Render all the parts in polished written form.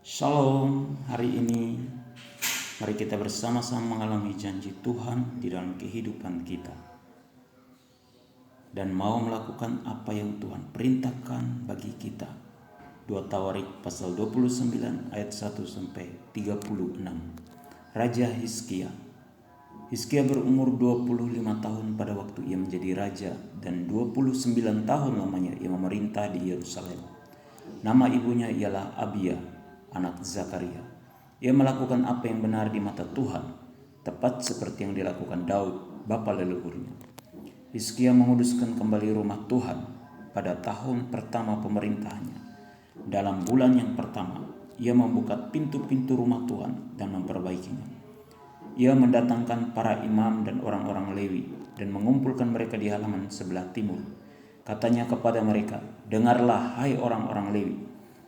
Shalom, hari ini mari kita bersama-sama mengalami janji Tuhan di dalam kehidupan kita dan mau melakukan apa yang Tuhan perintahkan bagi kita. 2 Tawarik pasal 29 ayat 1 sampai 36. Raja Hizkia. Hizkia berumur 25 tahun pada waktu ia menjadi raja dan 29 tahun lamanya ia memerintah di Yerusalem. Nama ibunya ialah Abia, anak Zakaria. Ia melakukan apa yang benar di mata Tuhan, tepat seperti yang dilakukan Daud, bapa leluhurnya. Hizkia menguduskan kembali rumah Tuhan pada tahun pertama pemerintahannya. Dalam bulan yang pertama, ia membuka pintu-pintu rumah Tuhan dan memperbaikinya. Ia mendatangkan para imam dan orang-orang Lewi dan mengumpulkan mereka di halaman sebelah timur. Katanya kepada mereka, "Dengarlah, hai orang-orang Lewi,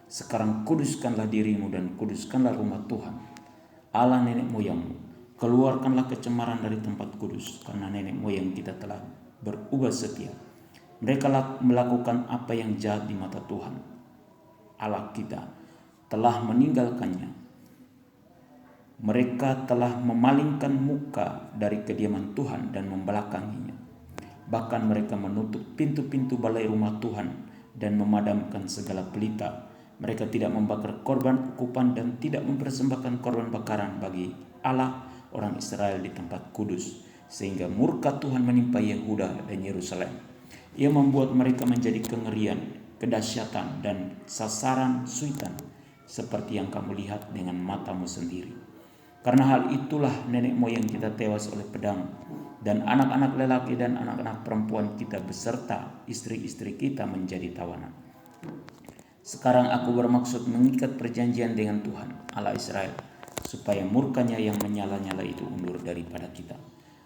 sekarang kuduskanlah dirimu dan kuduskanlah rumah Tuhan, Allah nenek moyangmu. Keluarkanlah kecemaran dari tempat kudus, karena nenek moyang kita telah berubah setia. Mereka melakukan apa yang jahat di mata Tuhan, Allah kita, telah meninggalkannya. Mereka telah memalingkan muka dari kediaman Tuhan dan membelakanginya. Bahkan mereka menutup pintu-pintu balai rumah Tuhan dan memadamkan segala pelita. Mereka tidak membakar korban ukupan dan tidak mempersembahkan korban bakaran bagi Allah orang Israel di tempat kudus, sehingga murka Tuhan menimpa Yehuda dan Yerusalem. Ia membuat mereka menjadi kengerian, kedahsyatan, dan sasaran suitan, seperti yang kamu lihat dengan matamu sendiri. Karena hal itulah nenek moyang kita tewas oleh pedang, dan anak-anak lelaki dan anak-anak perempuan kita beserta istri-istri kita menjadi tawanan. Sekarang aku bermaksud mengikat perjanjian dengan Tuhan, Allah Israel, supaya murkanya yang menyala-nyala itu undur daripada kita.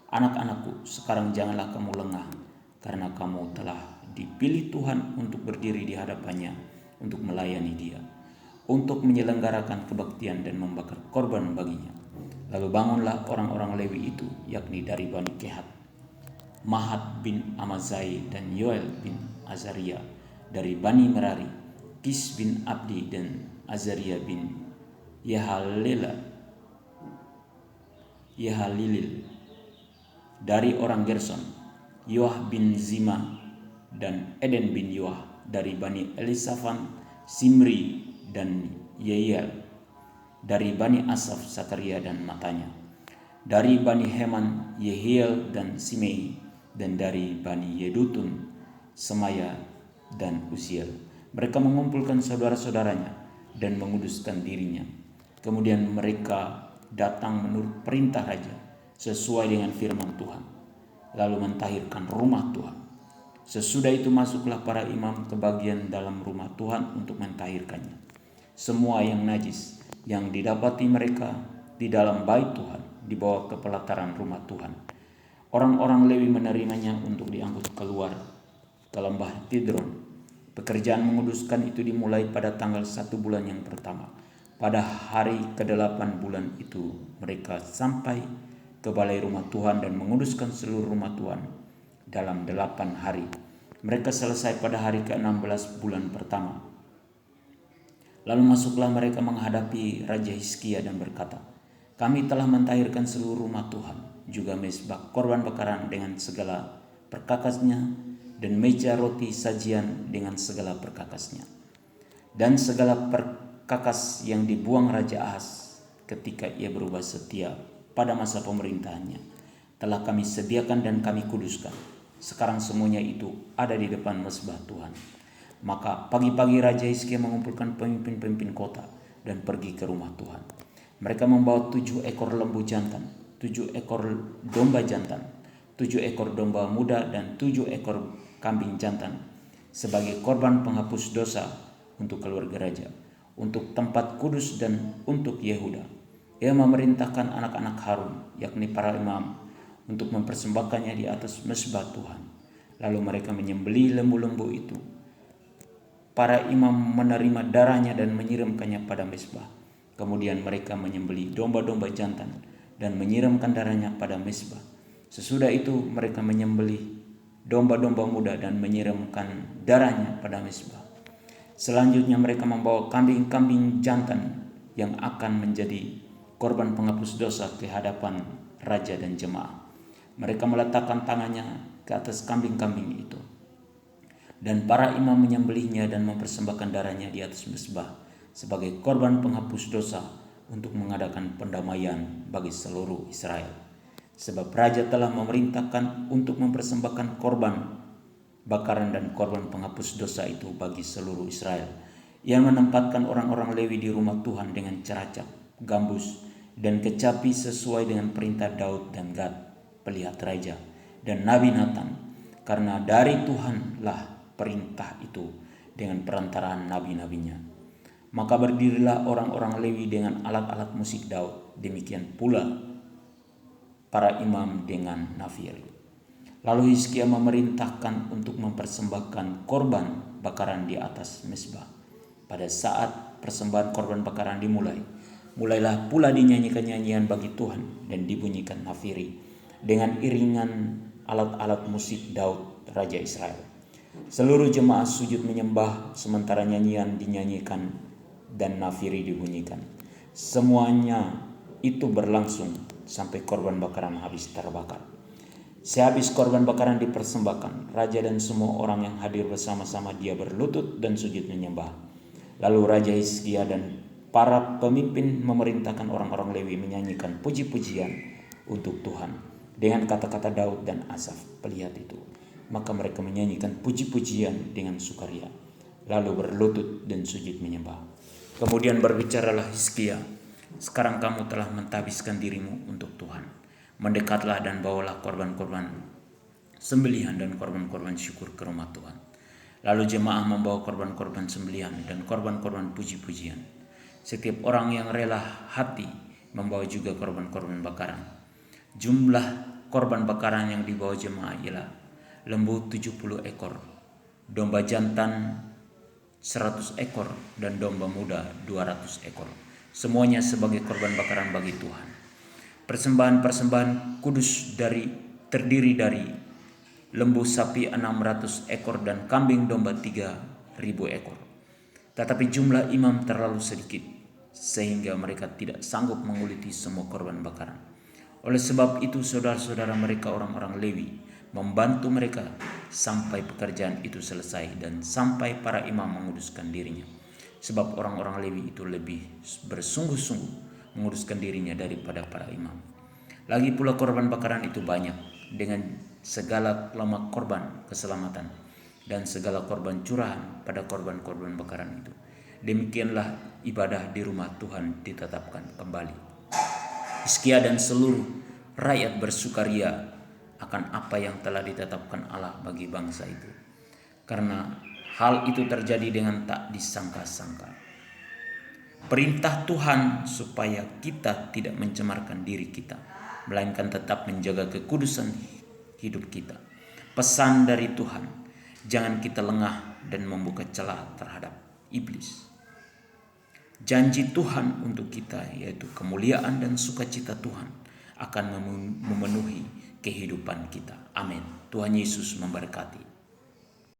Anak-anakku, sekarang janganlah kamu lengah, karena kamu telah dipilih Tuhan untuk berdiri di hadapannya, untuk melayani Dia, untuk menyelenggarakan kebaktian dan membakar korban baginya. Lalu bangunlah orang-orang Lewi itu, yakni dari Bani Kehat, Mahat bin Amazai dan Yoel bin Azaria, dari Bani Merari, Kis bin Abdi dan Azaria bin Yehalilil, dari orang Gerson, Yoah bin Zima dan Eden bin Yoah, dari Bani Elisafan, Simri dan Yeiel, dari Bani Asaf, Zakaria dan Matanya, dari Bani Heman, Yehiel dan Simei, dan dari Bani Yedutun, Semaya dan Uziel. Mereka mengumpulkan saudara-saudaranya dan menguduskan dirinya. Kemudian mereka datang menurut perintah raja, sesuai dengan firman Tuhan, lalu mentahirkan rumah Tuhan. Sesudah itu masuklah para imam ke bagian dalam rumah Tuhan untuk mentahirkannya. Semua yang najis yang didapati mereka di dalam bait Tuhan dibawa ke pelataran rumah Tuhan. Orang-orang Lewi menerimanya untuk diangkut keluar ke lembah Tidron. Pekerjaan menguduskan itu dimulai pada tanggal 1 bulan yang pertama. Pada hari ke-8 bulan itu mereka sampai ke balai rumah Tuhan dan menguduskan seluruh rumah Tuhan dalam 8 hari. Mereka selesai pada hari ke-16 bulan pertama. Lalu masuklah mereka menghadapi Raja Hizkia dan berkata, "Kami telah mentahirkan seluruh rumah Tuhan, juga mezbah korban bakaran dengan segala perkakasnya, dan meja roti sajian dengan segala perkakasnya, dan segala perkakas yang dibuang Raja Ahaz ketika ia berubah setia pada masa pemerintahannya, telah kami sediakan dan kami kuduskan. Sekarang semuanya itu ada di depan mezbah Tuhan." Maka pagi-pagi Raja Hizkia mengumpulkan pemimpin-pemimpin kota dan pergi ke rumah Tuhan. Mereka membawa 7 ekor lembu jantan, 7 ekor domba jantan, 7 ekor domba muda, dan 7 ekor kambing jantan sebagai korban penghapus dosa untuk keluarga raja, untuk tempat kudus dan untuk Yehuda. Ia memerintahkan anak-anak Harun, yakni para imam, untuk mempersembahkannya di atas mezbah Tuhan. Lalu mereka menyembelih lembu-lembu itu. Para imam menerima darahnya dan menyiramkannya pada mezbah. Kemudian mereka menyembelih domba-domba jantan dan menyiramkan darahnya pada mezbah. Sesudah itu mereka menyembelih domba-domba muda dan menyiramkan darahnya pada mezbah. Selanjutnya mereka membawa kambing-kambing jantan yang akan menjadi korban penghapus dosa ke hadapan raja dan jemaat. Mereka meletakkan tangannya ke atas kambing-kambing itu, dan para imam menyembelihnya dan mempersembahkan darahnya di atas mezbah sebagai korban penghapus dosa untuk mengadakan pendamaian bagi seluruh Israel. Sebab raja telah memerintahkan untuk mempersembahkan korban bakaran dan korban penghapus dosa itu bagi seluruh Israel. Ia menempatkan orang-orang Lewi di rumah Tuhan dengan ceracap, gambus, dan kecapi sesuai dengan perintah Daud dan Gad, pelihat raja, dan Nabi Nathan, karena dari Tuhanlah perintah itu dengan perantaraan nabi-nabinya. Maka berdirilah orang-orang Lewi dengan alat-alat musik Daud, demikian pula para imam dengan nafiri. Lalu Hizkia memerintahkan untuk mempersembahkan korban bakaran di atas mezbah. Pada saat persembahan korban bakaran dimulai, mulailah pula dinyanyikan nyanyian bagi Tuhan dan dibunyikan nafiri dengan iringan alat-alat musik Daud, Raja Israel. Seluruh jemaat sujud menyembah sementara nyanyian dinyanyikan dan nafiri dibunyikan. Semuanya itu berlangsung sampai korban bakaran habis terbakar. Sehabis korban bakaran dipersembahkan, raja dan semua orang yang hadir bersama-sama dia berlutut dan sujud menyembah. Lalu Raja Hizkia dan para pemimpin memerintahkan orang-orang Lewi menyanyikan puji-pujian untuk Tuhan dengan kata-kata Daud dan Asaf, pelihat itu. Maka mereka menyanyikan puji-pujian dengan sukaria, lalu berlutut dan sujud menyembah. Kemudian berbicaralah Hizkia, sekarang kamu telah mentahbiskan dirimu untuk Tuhan. Mendekatlah dan bawalah korban-korban sembelihan dan korban-korban syukur ke rumah Tuhan. Lalu jemaah membawa korban-korban sembelihan dan korban-korban puji-pujian. Setiap orang yang rela hati membawa juga korban-korban bakaran. Jumlah korban bakaran yang dibawa jemaah ialah lembu 70 ekor, domba jantan 100 ekor, dan domba muda 200 ekor. Semuanya sebagai korban bakaran bagi Tuhan. Persembahan-persembahan kudus terdiri dari lembu sapi 600 ekor dan kambing domba 3.000 ekor. Tetapi jumlah imam terlalu sedikit sehingga mereka tidak sanggup menguliti semua korban bakaran. Oleh sebab itu saudara-saudara mereka orang-orang Lewi membantu mereka sampai pekerjaan itu selesai dan sampai para imam menguduskan dirinya. Sebab orang-orang Lewi itu lebih bersungguh-sungguh menguduskan dirinya daripada para imam. Lagi pula korban bakaran itu banyak dengan segala lemak korban keselamatan dan segala korban curahan pada korban-korban bakaran itu. Demikianlah ibadah di rumah Tuhan ditetapkan kembali. Hizkia dan seluruh rakyat bersukaria akan apa yang telah ditetapkan Allah bagi bangsa itu, karena hal itu terjadi dengan tak disangka-sangka. Perintah Tuhan supaya kita tidak mencemarkan diri kita, melainkan tetap menjaga kekudusan hidup kita. Pesan dari Tuhan, jangan kita lengah dan membuka celah terhadap iblis. Janji Tuhan untuk kita yaitu kemuliaan dan sukacita Tuhan akan memenuhi kehidupan kita. Amin. Tuhan Yesus memberkati.